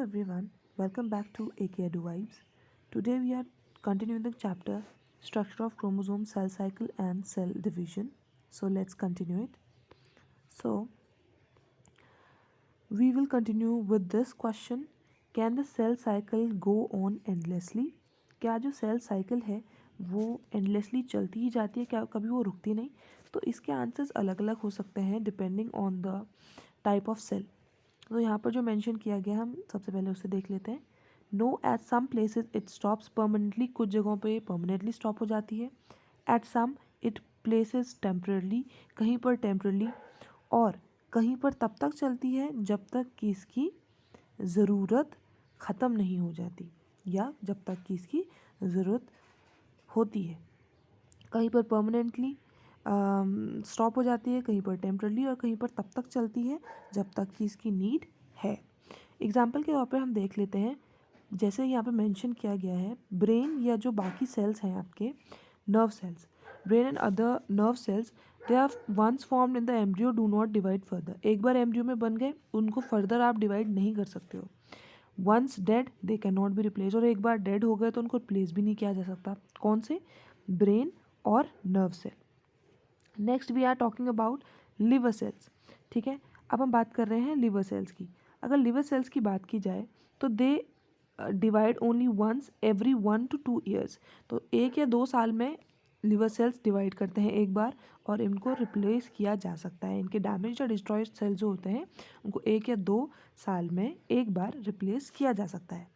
everyone, welcome back to AK Edu Vibes. Today we are continuing the chapter Structure of Chromosome, Cell Cycle and Cell Division. So let's continue it. So we will continue with this question. Can the cell cycle go on endlessly? क्या जो cell cycle है वो endlessly चलती ही जाती है, क्या कभी वो रुकती नहीं? तो इसके आंसर्स अलग अलग हो सकते हैं depending on the type of cell. तो यहाँ पर जो मेंशन किया गया हम सबसे पहले उसे देख लेते हैं. No at some places it stops permanently, कुछ जगहों पे परमानेंटली स्टॉप हो जाती है. At some it places temporarily, कहीं पर टेम्परली, और कहीं पर तब तक चलती है जब तक कि इसकी ज़रूरत ख़त्म नहीं हो जाती या जब तक कि इसकी ज़रूरत होती है. कहीं पर परमानेंटली स्टॉप हो जाती है, कहीं पर टेम्परली, और कहीं पर तब तक चलती है जब तक कि इसकी नीड है. एग्जाम्पल के तौर पर हम देख लेते हैं, जैसे यहाँ पे मेंशन किया गया है ब्रेन या जो बाकी सेल्स हैं आपके nerve cells, brain and other nerve cells, they are once formed in the embryo do not divide further. एक बार एम्ब्रियो में बन गए उनको फर्दर आप डिवाइड नहीं कर सकते हो. Once dead they can not be replace, और एक बार डेड हो गए तो उनको रिप्लेस भी नहीं किया जा सकता. कौन से? ब्रेन और nerve cell. Next we are talking about liver cells. ठीक है, अब हम बात कर रहे हैं लिवर सेल्स की. अगर लिवर सेल्स की बात की जाए तो they divide only once every 1 to 2 years. तो 1 या 2 साल में लिवर सेल्स डिवाइड करते हैं एक बार, और इनको रिप्लेस किया जा सकता है. इनके डैमेज या डिस्ट्रॉयड सेल्स जो होते हैं उनको 1 या 2 साल में एक बार रिप्लेस किया जा सकता है.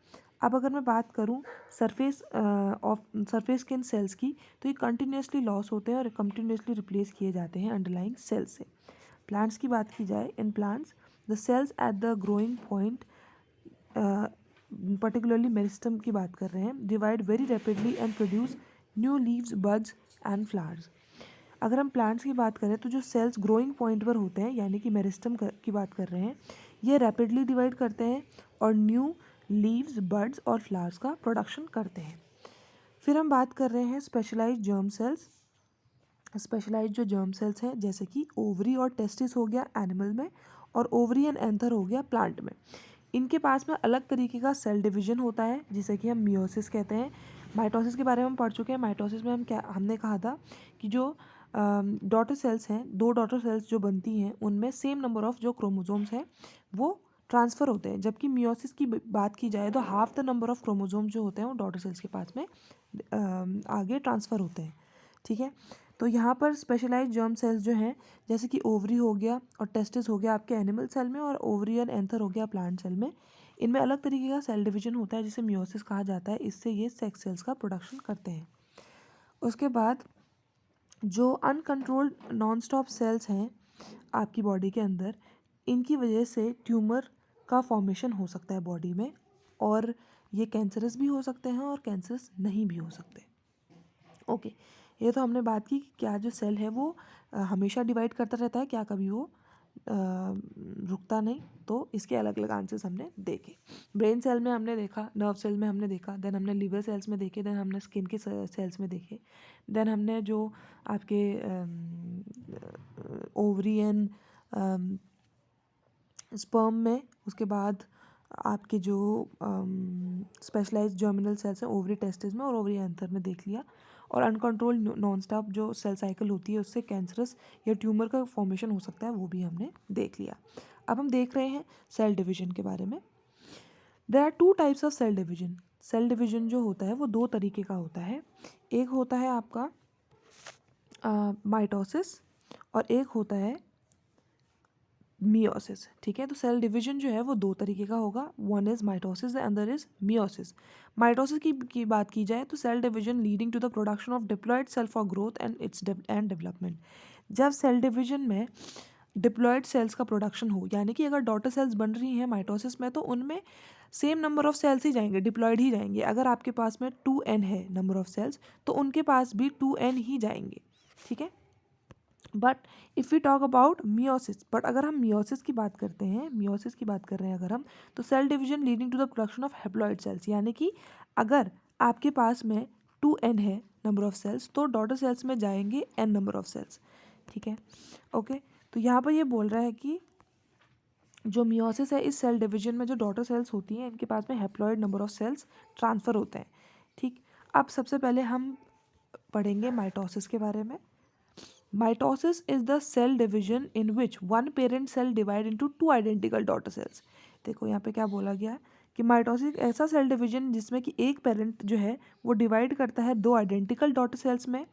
अब अगर मैं बात करूं सरफेस स्किन सेल्स की, तो ये कंटिन्यूसली लॉस होते हैं और कंटिन्यूसली रिप्लेस किए जाते हैं अंडरलाइंग सेल्स से. प्लांट्स की बात की जाए, in plants the cells at the growing point, particularly meristem की बात कर रहे हैं, divide very rapidly and produce new leaves, buds and flowers. अगर हम प्लांट्स की बात करें तो जो सेल्स ग्रोइंग पॉइंट पर होते हैं यानी कि मेरिस्टम की बात कर रहे हैं, ये रैपिडली डिवाइड करते हैं और न्यू लीव्स, बड्स और फ्लावर्स का प्रोडक्शन करते हैं. फिर हम बात कर रहे हैं स्पेशलाइज्ड जर्म सेल्स. स्पेशलाइज्ड जो जर्म सेल्स हैं जैसे कि ओवरी और टेस्टिस हो गया एनिमल में, और ओवरी एंड एंथर हो गया प्लांट में. इनके पास में अलग तरीके का सेल डिवीजन होता है जिसे कि हम मियोसिस कहते हैं. माइटोसिस के बारे में हम पढ़ चुके हैं. माइटोसिस में हमने कहा था कि जो डॉटर सेल्स हैं, 2 डॉटर सेल्स जो बनती हैं उनमें सेम नंबर ऑफ जो क्रोमोजोम्स हैं वो ट्रांसफ़र होते हैं. जबकि मियोसिस की बात की जाए तो half the number of chromosome जो होते हैं वो डॉटर सेल्स के पास में आगे ट्रांसफ़र होते हैं. ठीक है, तो यहाँ पर स्पेशलाइज्ड जर्म सेल्स जो हैं जैसे कि ओवरी हो गया और टेस्टिस हो गया आपके एनिमल सेल में, और ओवरी एंड एंथर हो गया प्लांट सेल में, इनमें अलग तरीके का सेल डिवीजन होता है जिसे मियोसिस कहा जाता है. इससे ये सेक्स सेल्स का प्रोडक्शन करते हैं. उसके बाद जो अनकंट्रोल्ड नॉन स्टॉप सेल्स हैं आपकी बॉडी के अंदर, इनकी वजह से ट्यूमर का फॉर्मेशन हो सकता है बॉडी में, और ये कैंसरस भी हो सकते हैं और कैंसरस नहीं भी हो सकते. ओके, ये तो हमने बात की कि क्या जो सेल है वो हमेशा डिवाइड करता रहता है, क्या कभी वो रुकता नहीं. तो इसके अलग अलग आंसर्स हमने देखे. ब्रेन सेल में हमने देखा, नर्व सेल में हमने देखा, देन हमने लिवर सेल्स में देखे, देन हमने स्किन के सेल्स में देखे, देन हमने जो आपके ओवरियन स्पर्म में, उसके बाद आपके जो स्पेशलाइज्ड जर्मिनल सेल्स हैं ओवरी टेस्टिस में और ओवरी एंथर में देख लिया. और अनकंट्रोल्ड नॉन स्टॉप जो सेल साइकिल होती है उससे कैंसरस या ट्यूमर का फॉर्मेशन हो सकता है, वो भी हमने देख लिया. अब हम देख रहे हैं सेल डिवीजन के बारे में. There are 2 types of cell division. Cell division जो होता है वो 2 तरीके का होता है. एक होता है आपका माइटोसिस और एक होता है मियोसिस. ठीक है, तो सेल डिवीजन जो है वो 2 तरीके का होगा. One is mitosis, the other is meiosis. Mitosis की बात की जाए तो cell division leading to the production of diploid cell for growth and its end development. जब सेल डिवीजन में डिप्लॉयड सेल्स का प्रोडक्शन हो, यानी कि अगर डॉटर सेल्स बन रही हैं माइटोसिस में तो उनमें सेम नंबर ऑफ सेल्स ही जाएंगे, डिप्लॉयड ही जाएंगे. अगर आपके पास में 2n है नंबर ऑफ सेल्स तो उनके पास भी 2n ही जाएंगे. ठीक है, but if we talk about meiosis, but अगर हम मियोसिस की बात करते हैं, मियोसिस की बात कर रहे हैं अगर हम, तो cell division leading to the production of haploid cells. यानी कि अगर आपके पास में 2n है नंबर ऑफ सेल्स तो डॉटर सेल्स में जाएंगे n नंबर ऑफ सेल्स. ठीक है, ओके. तो यहाँ पर ये बोल रहा है कि जो मियोसिस है, इस सेल डिवीजन में जो डॉटर सेल्स होती हैं इनके पास में haploid number of cells transfer होते हैं। ठीक, अब सबसे पहले हम पढ़ेंगे माइटोसिस के बारे में। Mitosis is the cell division in which one parent cell divide into two identical daughter cells. देखो यहाँ पे क्या बोला गया है कि माइटोसिस एक ऐसा सेल डिवीजन जिसमें कि एक पेरेंट जो है वो डिवाइड करता है दो आइडेंटिकल डॉटर सेल्स में।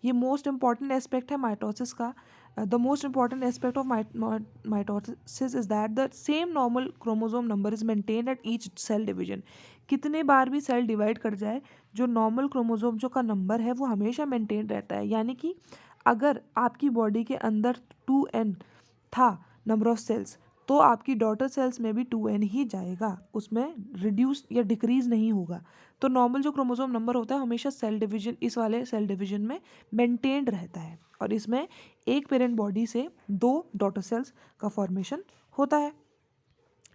ये मोस्ट इंपॉर्टेंट एस्पेक्ट है माइटोसिस का। The most important aspect of mitosis is that the same normal chromosome number is maintained at each cell division. कितने बार भी सेल डिवाइड कर जाए, जो नॉर्मल क्रोमोसोम जो का नंबर है वो हमेशा मेंटेन रहता है। यानी कि अगर आपकी बॉडी के अंदर 2n था नंबर ऑफ सेल्स, तो आपकी डॉटर सेल्स में भी 2n ही जाएगा, उसमें रिड्यूस या डिक्रीज नहीं होगा। तो नॉर्मल जो क्रोमोसोम नंबर होता है हमेशा सेल डिवीजन, इस वाले सेल डिवीजन में मेंटेन्ड रहता है, और इसमें एक पेरेंट बॉडी से दो डॉटर सेल्स का फॉर्मेशन होता है।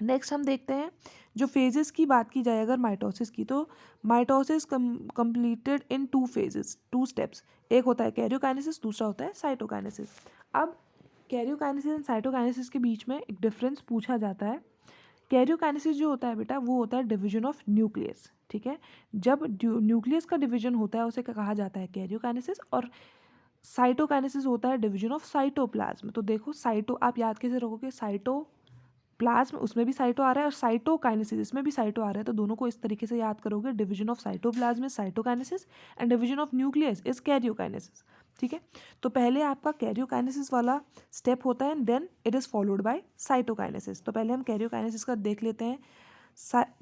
नेक्स्ट हम देखते हैं, जो फेजेस की बात की जाए अगर माइटोसिस की, तो mitosis completed in two phases, two steps. एक होता है कैरियोकाइनेसिस, दूसरा होता है साइटोकाइनेसिस। अब कैरियोकाइनेसिस एंड साइटोकाइनेसिस के बीच में एक डिफरेंस पूछा जाता है। कैरियोकाइनेसिस जो होता है बेटा, वो होता है डिवीजन ऑफ न्यूक्लियस। ठीक है, जब न्यूक्लियस का डिवीजन होता है उसे क्या कहा जाता है, कैरियोकाइनेसिस। और साइटोकाइनेसिस होता है डिवीजन ऑफ साइटोप्लाज्म। तो देखो साइटो आप याद कैसे रखोगे, साइटो प्लाज्म उसमें भी साइटो आ रहा है और साइटोकाइनेसिस इसमें भी साइटो आ रहा है, तो दोनों को इस तरीके से याद करोगे, division of cytoplasm is cytokinesis and division of nucleus is karyokinesis. ठीक है, तो पहले आपका कैरियोकाइनेसिस वाला स्टेप होता है and then it is followed by cytokinesis. तो पहले हम कैरियोकाइनेसिस का देख लेते हैं।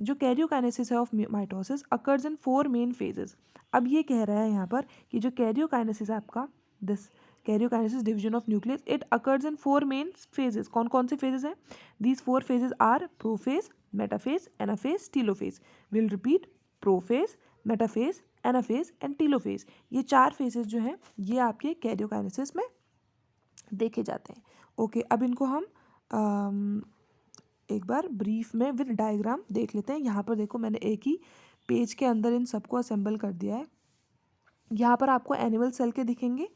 जो कैरियोकाइनेसिस है of mitosis occurs in 4 main phases. अब ये कह रहा है यहाँ पर कि जो कैरियोकाइनेसिस है आपका, this karyokinesis division of nucleus, it occurs in 4 main phases. कौन कौन से फेजेस हैं? These 4 phases are prophase, metaphase, anaphase, telophase. Will repeat, prophase, metaphase, anaphase and telophase. ये 4 फेजेस जो हैं ये आपके कैरियोकाइनेसिस में देखे जाते हैं। ओके, अब इनको हम एक बार ब्रीफ में विद डायग्राम देख लेते हैं। यहाँ पर देखो मैंने एक ही पेज के अंदर इन सबको असेंबल कर दिया है। यहाँ पर आपको एनिमल सेल के दिखेंगे।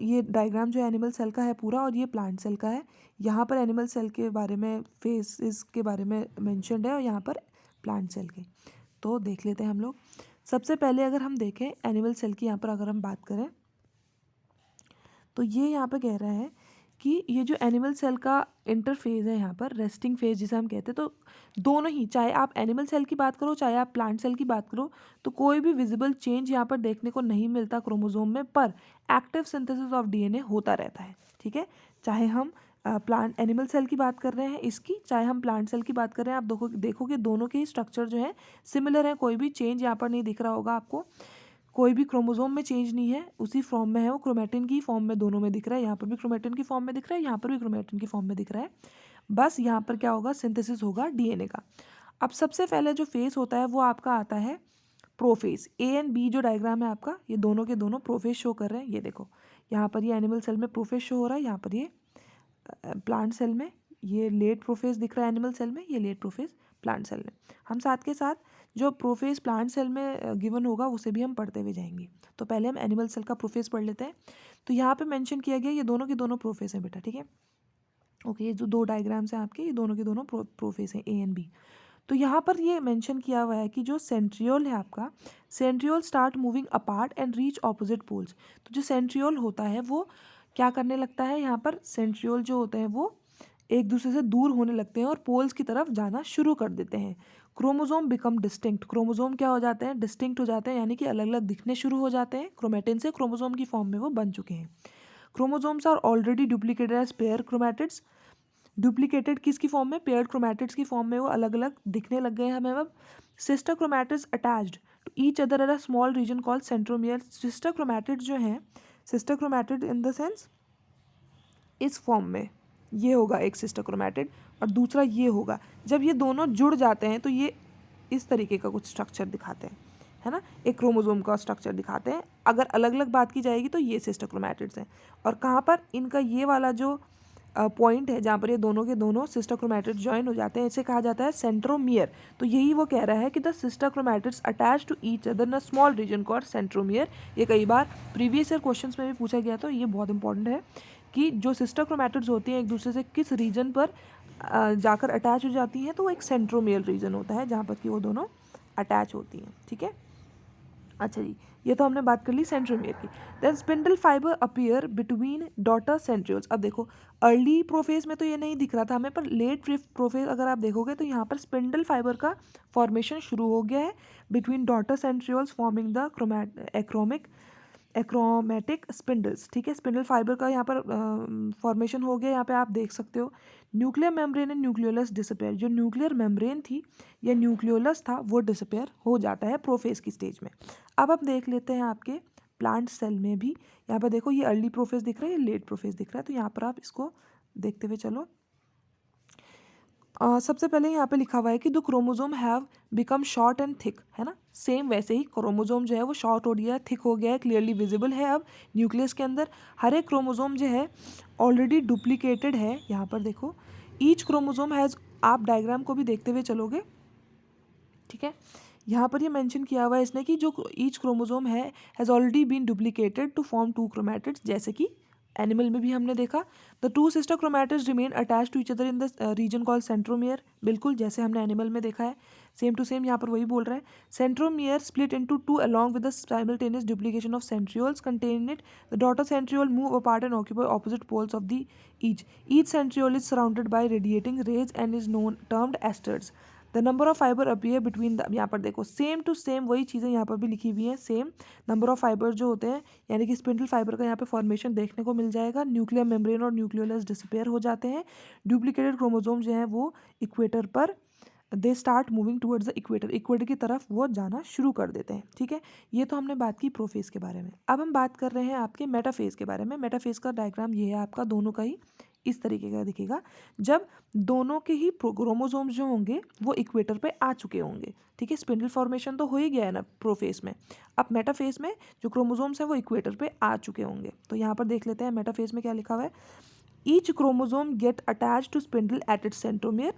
ये डायग्राम जो एनिमल सेल का है पूरा, और ये प्लांट सेल का है। यहाँ पर एनिमल सेल के बारे में, फेसेस के बारे में मेंशन्ड है, और यहाँ पर प्लांट सेल के। तो देख लेते हैं हम लोग। सबसे पहले अगर हम देखें एनिमल सेल की, यहाँ पर अगर हम बात करें तो ये यहाँ पर कह रहा है कि ये जो एनिमल सेल का इंटरफेज है यहाँ पर, रेस्टिंग फेज जिसे हम कहते हैं, तो दोनों ही, चाहे आप एनिमल सेल की बात करो चाहे आप प्लांट सेल की बात करो, तो कोई भी विजिबल चेंज यहाँ पर देखने को नहीं मिलता क्रोमोसोम में, पर एक्टिव सिंथेसिस ऑफ डीएनए होता रहता है। ठीक है, चाहे हम प्लांट एनिमल सेल की बात कर रहे हैं इसकी, चाहे हम प्लांट सेल की बात कर रहे हैं, आप देखोगे दोनों के ही स्ट्रक्चर जो है सिमिलर है, कोई भी चेंज यहाँ पर नहीं दिख रहा होगा आपको। कोई भी क्रोमोसोम में चेंज नहीं है, उसी फॉर्म में है वो, क्रोमेटिन की फॉर्म में दोनों में दिख रहा है। यहाँ पर भी क्रोमेटिन की फॉर्म में दिख रहा है, यहाँ पर भी क्रोमेटिन की फॉर्म में दिख रहा है। बस यहाँ पर क्या होगा, सिंथेसिस होगा डीएनए का। अब सबसे पहले जो फेस होता है वो आपका आता है प्रोफेस। ए एंड बी जो डायग्राम है आपका, ये दोनों के दोनों प्रोफेस शो कर रहे हैं। ये देखो यहाँ पर ये एनिमल सेल में प्रोफेस शो हो रहा है, यहाँ पर ये प्लांट सेल में ये लेट प्रोफेस दिख रहा है, एनिमल सेल में ये लेट प्रोफेस प्लांट सेल में। हम साथ के साथ जो प्रोफेस प्लांट सेल में गिवन होगा उसे भी हम पढ़ते हुए जाएंगे। तो पहले हम एनिमल सेल का प्रोफेस पढ़ लेते हैं। तो यहाँ पे मेंशन किया गया ये दोनों के दोनों प्रोफेस हैं बेटा। ठीक है, ओके, ये जो दो डायग्राम्स हैं आपके, ये दोनों के दोनों प्रोफेस हैं, ए एंड बी। तो यहाँ पर ये मेंशन किया हुआ है कि जो सेंट्रियोल है आपका, centriole start moving apart and reach opposite poles. तो जो सेंट्रियोल होता है वो क्या करने लगता है, यहाँ पर सेंट्रियोल जो होते हैं वो एक दूसरे से दूर होने लगते हैं और पोल्स की तरफ जाना शुरू कर देते हैं। क्रोमोसोम बिकम डिस्टिंक्ट, क्रोमोसोम क्या हो जाते हैं, डिस्टिंक्ट हो जाते हैं, यानी कि अलग अलग दिखने शुरू हो जाते हैं। क्रोमेटिन से क्रोमोसोम की फॉर्म में वो बन चुके हैं। Chromosomes are already duplicated as pair chromatids. Duplicated किसकी फॉर्म में, पेयर्ड क्रोमैटिड्स की फॉर्म में वो अलग अलग दिखने लग गए हैं हमें अब। Sister chromatids attached to each other at a small region called centromere. Sister chromatids जो हैं, sister chromatid in the sense इस फॉर्म में ये होगा एक सिस्टर क्रोमैटिड, और दूसरा ये होगा। जब ये दोनों जुड़ जाते हैं तो ये इस तरीके का कुछ स्ट्रक्चर दिखाते हैं, है ना, एक क्रोमोसोम का स्ट्रक्चर दिखाते हैं। अगर अलग अलग बात की जाएगी तो ये सिस्टर क्रोमैटिड्स हैं। और कहाँ पर इनका ये वाला जो पॉइंट है जहाँ पर ये दोनों के दोनों सिस्टर क्रोमैटिड्स ज्वाइन हो जाते हैं, इसे कहा जाता है सेंट्रोमियर। तो यही वो कह रहा है कि the sister chromatids attach to each other in a small region called centromere. ये कई बार प्रीवियस ईयर क्वेश्चंस में भी पूछा गया, तो ये बहुत इंपॉर्टेंट है कि जो सिस्टर क्रोमैटिड्स होती हैं एक दूसरे से किस रीजन पर जाकर अटैच हो जाती हैं तो वो एक सेंट्रोमियर रीजन होता है जहाँ पर कि वो दोनों अटैच होती हैं, ठीक है। अच्छा जी, ये तो हमने बात कर ली सेंट्रोमियर की। Then spindle fibre appear between daughter centrioles. अब देखो अर्ली प्रोफेज में तो ये नहीं दिख रहा था हमें, पर लेट प्रोफेज अगर आप देखोगे तो यहाँ पर स्पिंडल फाइबर का फॉर्मेशन शुरू हो गया है between daughter centrioles forming the achromatic spindles, ठीक है। स्पिंडल फाइबर का यहाँ पर फॉर्मेशन हो गया, यहाँ पे आप देख सकते हो। Nuclear membrane and nucleolus disappear. जो न्यूक्लियर मेम्ब्रेन थी या न्यूक्लियोलस था वो डिसअपेयर हो जाता है प्रोफेज की स्टेज में। अब हम देख लेते हैं आपके प्लांट सेल में भी। यहाँ पर देखो ये अर्ली प्रोफेज दिख रहा है, ये लेट प्रोफेज दिख रहा है, तो यहाँ पर आप इसको देखते हुए चलो। सबसे पहले यहाँ पे लिखा हुआ है कि the chromosome have become short and thick, है ना। सेम वैसे ही क्रोमोजोम जो है वो शॉर्ट हो गया है, थिक हो गया है, क्लियरली विजिबल है अब न्यूक्लियस के अंदर। हर एक क्रोमोजोम जो है ऑलरेडी डुप्लीकेटेड है। यहाँ पर देखो ईच क्रोमोजोम हैज़, आप डायग्राम को भी देखते हुए चलोगे, ठीक है। यहाँ पर ये मेंशन किया हुआ है इसने कि जो ईच क्रोमोजोम है has already been duplicated to form 2 chromatids, जैसे कि एनिमल में भी हमने देखा। The 2 sister chromatids remain attach to each other in the region called centromere, बिल्कुल जैसे हमने एनिमल में देखा है, सेम टू सेम यहाँ पर वही बोल रहा है। Centromere split into 2 along with the simultaneous duplication of centrioles contain it. The daughter centriole move apart and occupy opposite poles of the each centriole is surrounded by radiating rays and is termed asters. The number of fibre appear between the, यहाँ पर देखो same to same वही चीज़ें यहाँ पर भी लिखी हुई हैं। सेम नंबर ऑफ फाइबर जो होते हैं, यानी कि स्पिंडल फाइबर का यहाँ पे फॉर्मेशन देखने को मिल जाएगा। न्यूक्लियर मेम्ब्रेन और न्यूक्लियोलस डिसअपेयर हो जाते हैं। डुप्लीकेटेड क्रोमोजोम जो है वो इक्वेटर पर, they start moving towards the equator, equator की तरफ वो जाना शुरू कर देते हैं, ठीक है। ये तो हमने बात की प्रोफेज के बारे में। अब हम बात कर रहे हैं आपके मेटाफेज के बारे में। मेटाफेज का डायग्राम ये है आपका, दोनों का ही इस तरीके का दिखेगा जब दोनों के ही क्रोमोसोम्स जो होंगे वो इक्वेटर पे आ चुके होंगे, ठीक है। स्पिंडल फॉर्मेशन तो हो ही गया है ना प्रोफेज में। अब मेटाफेज में जो क्रोमोसोम्स हैं वो इक्वेटर पे आ चुके होंगे। तो यहाँ पर देख लेते हैं मेटाफेज में क्या लिखा हुआ है। Each chromosome get attach to spindle at its centromere,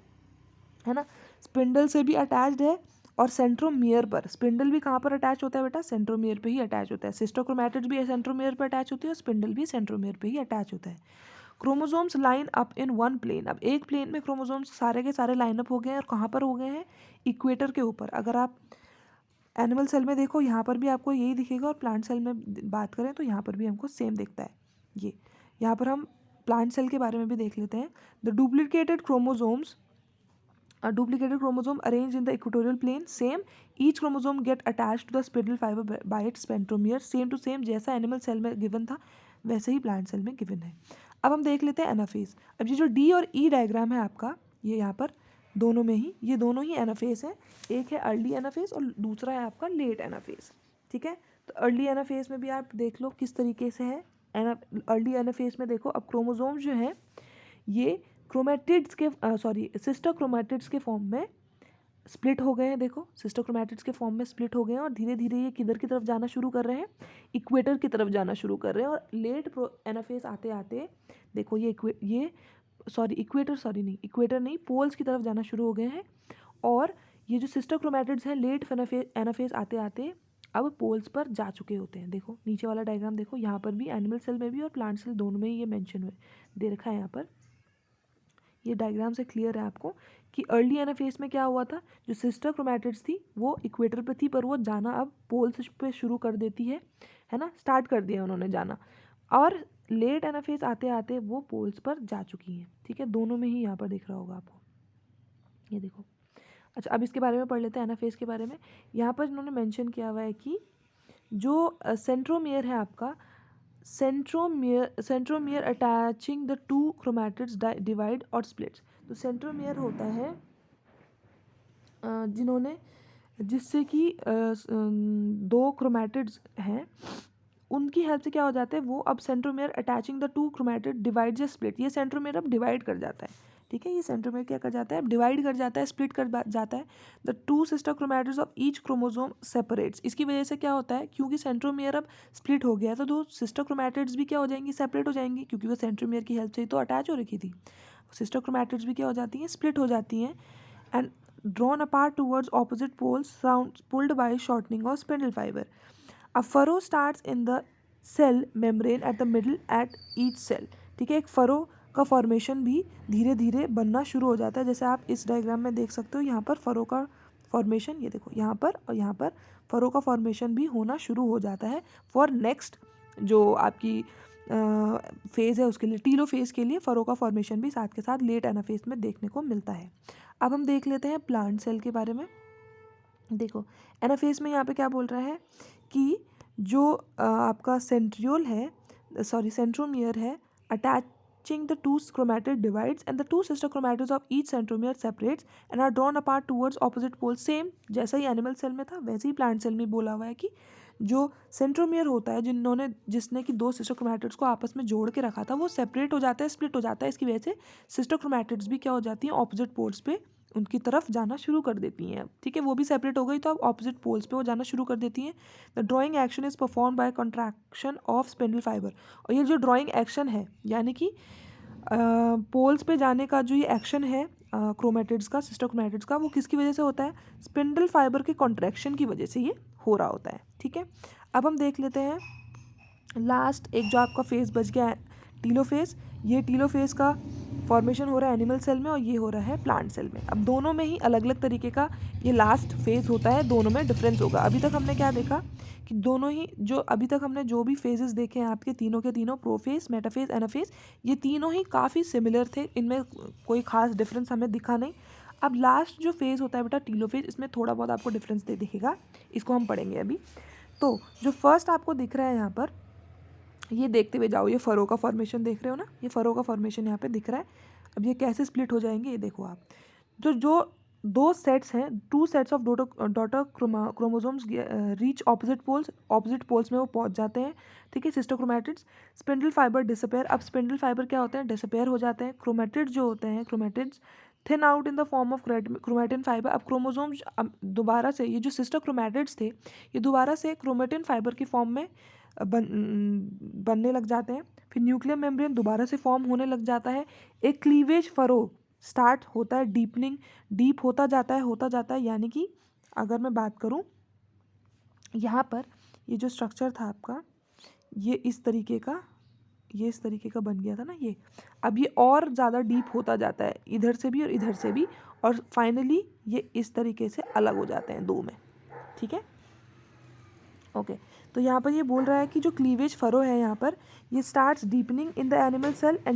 है ना। स्पिंडल से भी अटैच्ड है और सेंट्रोमियर पर, स्पिंडल भी कहाँ पर अटैच होता है बेटा, सेंट्रोमियर पे ही अटैच होता है। सिस्टर क्रोमैटिड्स भी सेंट्रोमियर पर अटैच होती है और स्पिंडल भी सेंट्रोमियर पे ही अटैच होता है। Chromosomes line up in one plane. अब एक प्लेन में क्रोमोसोम्स सारे के सारे लाइन अप हो गए हैं, और कहाँ पर हो गए हैं, इक्वेटर के ऊपर। अगर आप एनिमल सेल में देखो यहाँ पर भी आपको यही दिखेगा, और प्लांट सेल में बात करें तो यहाँ पर भी हमको सेम दिखता है। ये यहाँ पर हम प्लांट सेल के बारे में भी देख लेते हैं। The duplicated chromosomes, a duplicated chromosome arranged in the equatorial plane, same, each chromosome get attached to the spindle fiber by its centromere, same to same जैसा एनिमल सेल में गिवन था वैसे ही प्लांट सेल में given है। अब हम देख लेते हैं एनाफेज। अब ये जो डी और ई डायग्राम है आपका, ये यहाँ पर दोनों में ही, ये दोनों ही एनाफेज है। एक है अर्ली एनाफेज और दूसरा है आपका लेट एनाफेज, ठीक है। तो अर्ली एनाफेज में भी आप देख लो किस तरीके से है। अर्ली एनाफेज में देखो अब क्रोमोसोम जो है ये क्रोमैटिड्स के सिस्टर क्रोमैटिड्स के फॉर्म में स्प्लिट हो गए हैं। देखो सिस्टर क्रोमैटिड्स के फॉर्म में स्प्लिट हो गए हैं और धीरे धीरे ये किधर की तरफ जाना शुरू कर रहे हैं, इक्वेटर की तरफ जाना शुरू कर रहे हैं। और लेट एनाफेज आते आते देखो इक्वेटर नहीं, पोल्स की तरफ जाना शुरू हो गए हैं। और ये जो सिस्टर क्रोमैटिड्स हैं लेट एनाफेज आते आते अब पोल्स पर जा चुके होते हैं। देखो नीचे वाला डायग्राम देखो, यहाँ पर भी एनिमल सेल में भी और प्लांट सेल दोनों में ही ये मेंशन हुए दे रखा है। यहाँ पर ये डायग्राम से क्लियर है आपको कि अर्ली एनाफेज में क्या हुआ था, जो सिस्टर क्रोमैटिड्स थी वो इक्वेटर पे थी, पर वो जाना अब पोल्स पे शुरू कर देती है ना, स्टार्ट कर दिया उन्होंने जाना। और लेट एनाफेज आते आते वो पोल्स पर जा चुकी हैं, ठीक है। दोनों में ही यहाँ पर दिख रहा होगा आपको, ये देखो। अच्छा अब इसके बारे में पढ़ लेते हैं एनाफेज के बारे में। यहाँ पर इन्होंने मेंशन किया हुआ है कि जो सेंट्रोमियर है आपका, centromere attaching the two chromatids divide और स्प्लिट्स। तो सेंट्रोमियर होता है जिन्होंने, जिससे कि दो क्रोमैटिड्स हैं, उनकी हेल्प से क्या हो जाता है, वो अब centromere attaching the two chromatid divide या स्प्लिट, ये सेंट्रोमियर अब डिवाइड कर जाता है, ठीक है। ये सेंट्रोमियर क्या कर जाता है, अब डिवाइड कर जाता है, स्प्लिट कर जाता है। The two sister chromatids of each chromosome separates. इसकी वजह से क्या होता है, क्योंकि सेंट्रोमियर अब स्प्लिट हो गया है तो दो सिस्टर क्रोमैटिड्स भी क्या हो जाएंगी, सेपरेट हो जाएंगी, क्योंकि वो सेंट्रोमियर की हेल्प से ही तो अटैच हो रखी थी। सिस्टर क्रोमैटिड्स भी क्या हो जाती हैं, स्प्लिट हो जाती हैं and drawn apart towards opposite poles, pulled by shortening of spindle fiber. A furrow starts in the cell membrane at the middle at each cell, ठीक है। एक फरो का फॉर्मेशन भी धीरे धीरे बनना शुरू हो जाता है। जैसे आप इस डायग्राम में देख सकते हो, यहाँ पर फरो का फॉर्मेशन, ये देखो यहाँ पर और यहाँ पर फरो का फॉर्मेशन भी होना शुरू हो जाता है फॉर नेक्स्ट जो आपकी फेज़ है उसके लिए, टीलोफेज के लिए फरो का फॉर्मेशन भी साथ के साथ लेट एनाफेज में देखने को मिलता है। अब हम देख लेते हैं प्लांट सेल के बारे में। देखो एनाफेज में यहाँ पे क्या बोल रहा है कि जो आपका सेंट्रियोल है, सॉरी सेंट्रोमियर है, attaching the two chromatid divides and the two sister chromatids of each centromere separates and are drawn apart towards opposite poles। Same जैसा ही एनिमल सेल में था वैसे ही प्लांट सेल में बोला हुआ है कि जो सेंट्रोमियर होता है जिसने कि दो सिस्टर क्रोमैटिड्स को आपस में जोड़ के रखा था वो सेपरेट हो जाता है, स्प्लिट हो जाता है। इसकी वजह से सिस्टर क्रोमैटिड्स भी क्या हो जाती हैं, ऑपोजिट पोल्स पे उनकी तरफ जाना शुरू कर देती हैं। ठीक है, वो भी सेपरेट हो गई तो अब ऑपोजिट पोल्स पे वो जाना शुरू कर देती हैं। The drawing action is perform by contraction of spindle fibre. और ये जो ड्राइंग एक्शन है यानी कि पोल्स पे जाने का जो ये एक्शन है क्रोमैटिड्स का, सिस्टर क्रोमैटिड्स का, वो किसकी वजह से होता है, स्पिंडल फाइबर के कॉन्ट्रैक्शन की वजह से ये हो रहा होता है। ठीक है, अब हम देख लेते हैं लास्ट एक जो आपका फेज बच गया है टीलोफेज। ये टीलोफेज का फॉर्मेशन हो रहा है एनिमल सेल में और ये हो रहा है प्लांट सेल में। अब दोनों में ही अलग अलग तरीके का ये लास्ट फेज होता है, दोनों में डिफरेंस होगा। अभी तक हमने क्या देखा कि दोनों ही जो अभी तक हमने जो भी फेजेस देखे हैं आपके तीनों के तीनों, प्रोफेज, मेटाफेज, एनाफेज, ये तीनों ही काफ़ी सिमिलर थे, इनमें कोई खास डिफरेंस हमें दिखा नहीं। अब लास्ट जो फेज़ होता है बेटा टीलोफेज, इसमें थोड़ा बहुत आपको डिफरेंस दिखेगा, इसको हम पढ़ेंगे अभी। तो जो फर्स्ट आपको दिख रहा है यहाँ पर, ये देखते हुए जाओ, ये फरो का फॉर्मेशन देख रहे हो ना, ये फरो का फॉर्मेशन यहाँ पे दिख रहा है। अब ये कैसे स्प्लिट हो जाएंगे ये देखो आप। जो दो सेट्स हैं, two sets of daughter chromosomes reach opposite poles में वो पहुंच जाते हैं। ठीक है, sister chromatids, spindle fibre disappear. अब स्पिंडल फाइबर क्या होते हैं, डिसअपेयर हो जाते हैं। क्रोमैटिड जो होते हैं, chromatids thin out in the form of chromatin fibre. अब क्रोमोसोम्स दोबारा से, ये जो सिस्टर क्रोमैटिड्स थे ये दोबारा से क्रोमैटिन फाइबर की फॉर्म में बनने लग जाते हैं। फिर न्यूक्लियर मेम्ब्रेन दोबारा से फॉर्म होने लग जाता है। एक क्लीवेज फरो स्टार्ट होता है, डीपनिंग डीप होता जाता है। यानी कि अगर मैं बात करूं यहाँ पर, ये जो स्ट्रक्चर था आपका, ये इस तरीके का बन गया था ना ये, अब ये और ज़्यादा डीप होता जाता है, इधर से भी और इधर से भी, और फाइनली ये इस तरीके से अलग हो जाते हैं दो में। ठीक है, ओके। तो यहाँ पर ये बोल रहा है कि जो क्लीवेज फरो है यहाँ पर, ये starts deepening in the animal cell and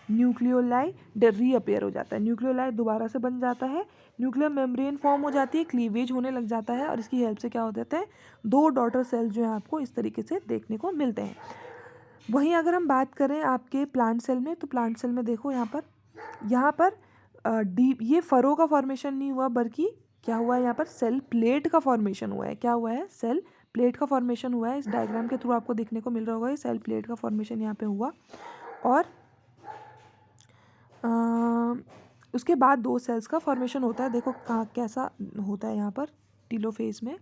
nucleoli reappear हो जाता है। न्यूक्लियोलाई दोबारा से बन जाता है, न्यूक्लियर मेम्ब्रेन फॉर्म हो जाती है, क्लीवेज होने लग जाता है, और इसकी हेल्प से क्या हो जाता है, दो डॉटर सेल जो है आपको इस तरीके से देखने को मिलते हैं। वहीं अगर हम बात करें आपके प्लांट सेल में, तो प्लांट सेल में देखो यहाँ पर डीप ये फरो का फॉर्मेशन नहीं हुआ, बल्कि क्या हुआ है, यहाँ पर सेल प्लेट का फॉर्मेशन हुआ है। क्या हुआ है, सेल प्लेट का फॉर्मेशन हुआ है। इस डायग्राम के थ्रू आपको देखने को मिल रहा होगा, ये सेल प्लेट का फॉर्मेशन यहाँ पे हुआ। और उसके बाद दो सेल्स का फॉर्मेशन होता है। देखो कैसा होता है यहाँ पर टीलोफेज में।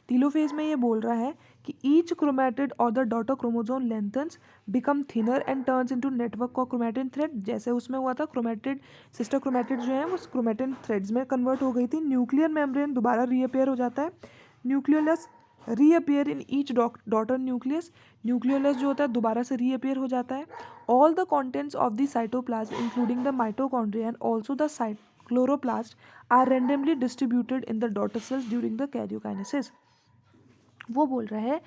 टीलोफेज में ये बोल रहा है कि ईच क्रोमैटिड और the daughter chromosome lengthens become thinner and turns into network of chromatin thread. जैसे उसमें हुआ था, क्रोमैटिड सिस्टर क्रोमैटिड जो है वो क्रोमैटिन थ्रेड्स में कन्वर्ट हो गई थी। न्यूक्लियर मेम्ब्रेन दोबारा रीअपेयर हो जाता है। Nucleolus reappear in each daughter nucleus. Nucleolus जो होता है दोबारा से रीअपेयर हो जाता है। All the contents of the cytoplasm including the mitochondria and also the chloroplast are randomly distributed in the daughter cells during the karyokinesis. वो बोल रहा है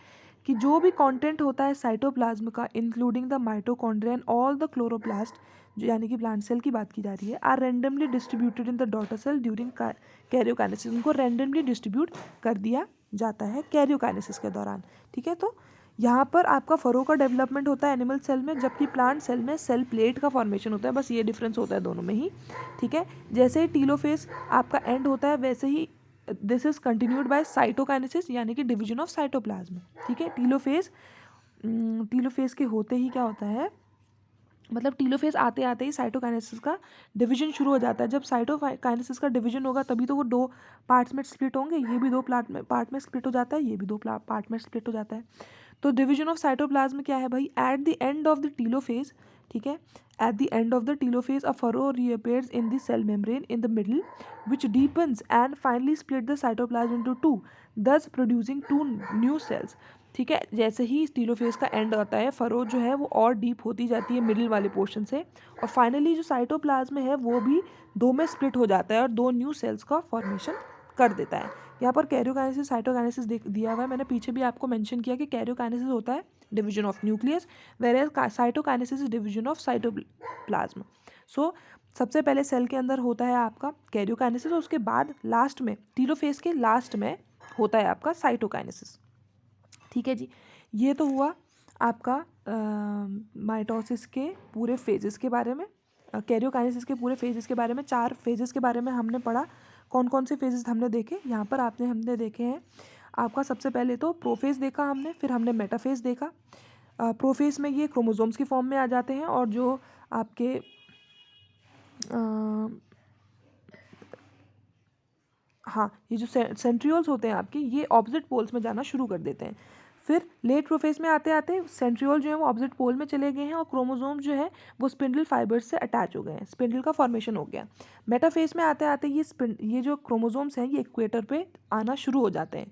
कि जो भी कंटेंट होता है साइटोप्लाज्म का, including the mitochondria and all the chloroplast, जो यानी कि प्लांट सेल की बात की जा रही है, are randomly distributed in the daughter cell during karyokinesis. उनको रेंडमली डिस्ट्रीब्यूट कर दिया जाता है कैरियोकाइनेसिस के दौरान। ठीक है, तो यहाँ पर आपका फरो का डेवलपमेंट होता है एनिमल सेल में, जबकि प्लांट सेल में सेल प्लेट का फॉर्मेशन होता है। बस ये डिफरेंस होता है दोनों में ही। ठीक है, जैसे ही टीलोफेज आपका एंड होता है वैसे ही this is continued by cytokinesis, यानी कि डिवीजन ऑफ साइटोप्लाज्म। ठीक है, टीलोफेज के होते ही क्या होता है, मतलब टीलोफेज आते आते ही साइटोकाइनेसिस का डिवीजन शुरू हो जाता है। जब साइटोकाइनेसिस का डिवीजन होगा तभी तो वो दो पार्ट्स में स्प्लिट होंगे, ये भी दो पार्ट में स्प्लिट हो जाता है, ये भी दो पार्ट में स्प्लिट हो जाता है। तो डिवीजन ऑफ साइटोप्लाज्म क्या है भाई, at the end of the telophase. ठीक है, at the end of the telophase a furrow reappears in the cell membrane in the middle, which deepens and finally split the cytoplasm into two, thus producing two new cells। ठीक है। जैसे ही telophase का and आता है, furrow जो है वो और डीप होती जाती है मिडिल वाले पोर्शन से, और फाइनली जो साइटोप्लाज्म है वो भी दो में स्प्लिट हो जाता है और दो न्यू सेल्स का फॉर्मेशन कर देता है। यहाँ पर कैरियोकाइनेसिस साइटोकाइनेसिस दिया हुआ है, मैंने पीछे भी आपको मेंशन किया कि कैरियोकाइनेसिस होता है division of nucleus, where cytokinesis is division of cytoplasm. So सबसे पहले सेल के अंदर होता है आपका कैरियोकाइनेसिस, और उसके बाद लास्ट में टीलोफेज के लास्ट में होता है आपका साइटोकाइनेसिस। ठीक है जी, ये तो हुआ आपका माइटोसिस के पूरे फेजेस के बारे में, कैरियोकाइनेसिस के पूरे फेजेस के बारे में। 4 फेजेस के बारे में हमने पढ़ा। कौन कौन से फेजेस हमने देखे यहाँ पर हमने देखे हैं आपका। सबसे पहले तो प्रोफेज देखा हमने, फिर हमने मेटाफेज देखा। प्रोफेज में ये क्रोमोसोम्स की फॉर्म में आ जाते हैं, और जो आपके हाँ, ये जो सेंट्रियोल्स होते हैं आपके, ये ऑपोजिट पोल्स में जाना शुरू कर देते हैं। फिर लेट प्रोफेज में आते आते सेंट्रियोल जो है वो ऑपोजिट पोल में चले गए हैं, और क्रोमोसोम जो है वो स्पिंडल फाइबर्स से अटैच हो गए हैं, स्पिंडल का फॉर्मेशन हो गया। मेटाफेज में आते आते ये जो क्रोमोसोम्स हैं ये इक्वेटर पे आना शुरू हो जाते हैं।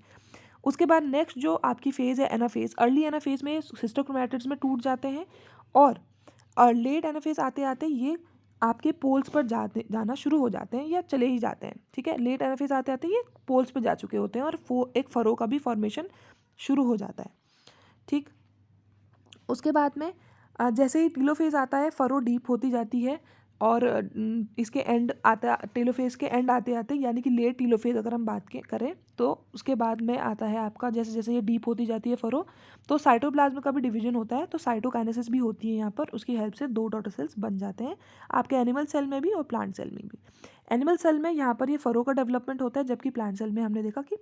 उसके बाद नेक्स्ट जो आपकी फेज़ है एनाफेज, अर्ली एनाफेज में सिस्टर क्रोमैटिड्स में टूट जाते हैं, और लेट एनाफेज आते आते ये आपके पोल्स पर जाना शुरू हो जाते हैं या चले ही जाते हैं। ठीक है, लेट एनाफेज आते आते ये पोल्स पर जा चुके होते हैं, और एक फरो का भी फॉर्मेशन शुरू हो जाता है। ठीक, उसके बाद में जैसे ही टीलोफेज आता है, फरो डीप होती जाती है, और इसके एंड आता, टीलोफेज के एंड आते आते यानी कि लेट टीलोफेज अगर हम बात करें, तो उसके बाद में आता है आपका, जैसे जैसे ये डीप होती जाती है फरो, तो साइटोप्लाज्म का भी डिवीजन होता है, तो साइटोकाइनेसिस भी होती है यहाँ पर। उसकी हेल्प से 2 डॉटर सेल्स बन जाते हैं आपके एनिमल सेल में भी और प्लांट सेल में भी। एनिमल सेल में यहाँ पर ये फरो का डेवलपमेंट होता है, जबकि प्लांट सेल में हमने देखा कि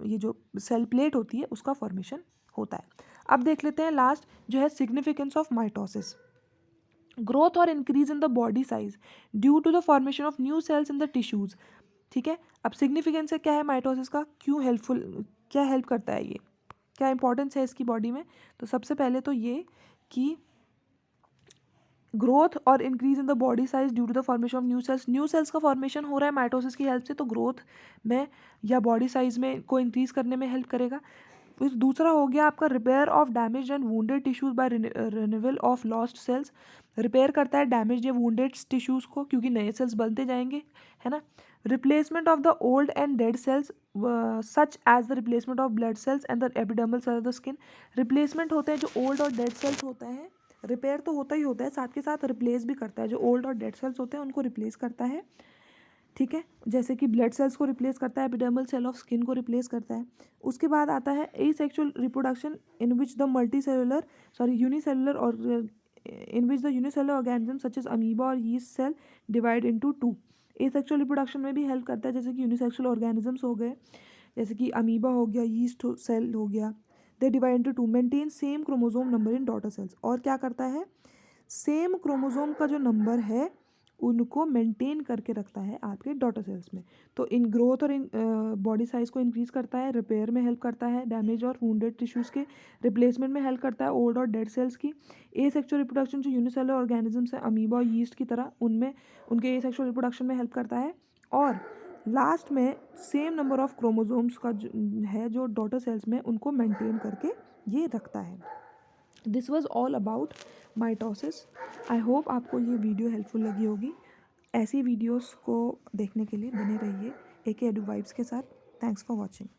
ये जो सेल प्लेट होती है उसका फॉर्मेशन होता है। अब देख लेते हैं लास्ट जो है सिग्निफिकेंस ऑफ माइटोसिस। ग्रोथ और increase in the body size due to the formation of new cells in the tissues. ठीक है, अब सिग्निफिकेंस क्या है माइटोसिस का, क्यों हेल्पफुल, क्या हेल्प करता है ये, क्या इंपॉर्टेंस है इसकी बॉडी में। तो सबसे पहले तो ये कि ग्रोथ और increase in the body size due to the formation of new cells का फॉर्मेशन हो रहा है माइटोसिस की हेल्प से, तो ग्रोथ में या बॉडी साइज में को इंक्रीज करने में हेल्प करेगा। फिर दूसरा हो गया आपका repair of damage and wounded tissues by renewal of lost cells. Repair करता है डैमेज या वुंडेड टिश्यूज को, क्योंकि नए सेल्स बनते जाएंगे, है ना। Replacement of the old and dead cells such as the replacement of blood cells and the epidermal cell of the skin. Replacement होते हैं जो ओल्ड और डेड सेल्स होते हैं, रिपेयर तो होता ही होता है, साथ के साथ रिप्लेस भी करता है, जो ओल्ड और डेड सेल्स होते हैं उनको रिप्लेस करता है। ठीक है, जैसे कि ब्लड सेल्स को रिप्लेस करता है, एपिडर्मल सेल ऑफ स्किन को रिप्लेस करता है। उसके बाद आता है asexual reproduction in which the unicellular और in which the unicellular organism such as amoeba और yeast cell divide into 2। Asexual reproduction में भी हेल्प करता है, जैसे कि यूनिसेक्सुअल ऑर्गेनिजम्स हो गए, जैसे कि अमीबा हो गया, यीस्ट सेल हो गया, they divide into 2, maintain same chromosome number in daughter cells. और क्या करता है, सेम क्रोमोसोम का जो नंबर है उनको मेंटेन करके रखता है आपके डॉटर सेल्स में। तो इन ग्रोथ और इन बॉडी साइज को इंक्रीज करता है, रिपेयर में हेल्प करता है, डैमेज और वुंडेड टिश्यूज़ के रिप्लेसमेंट में हेल्प करता है, ओल्ड और डेड सेल्स की। एसेक्सुअल रिप्रोडक्शन जो यूनिसेलुलर ऑर्गेनिजम्स हैं अमीबा और यीस्ट की तरह, उनमें उनके एसेक्सुअल रिप्रोडक्शन में हेल्प करता है। और लास्ट में सेम नंबर ऑफ क्रोमोसोम्स का जो डॉटर सेल्स में उनको मेंटेन करके ये रखता है। This was all about mitosis. I hope आपको ये वीडियो हेल्पफुल लगी होगी। ऐसी वीडियोस को देखने के लिए बने रहिए AK एडु वाइब्स के साथ। Thanks for watching.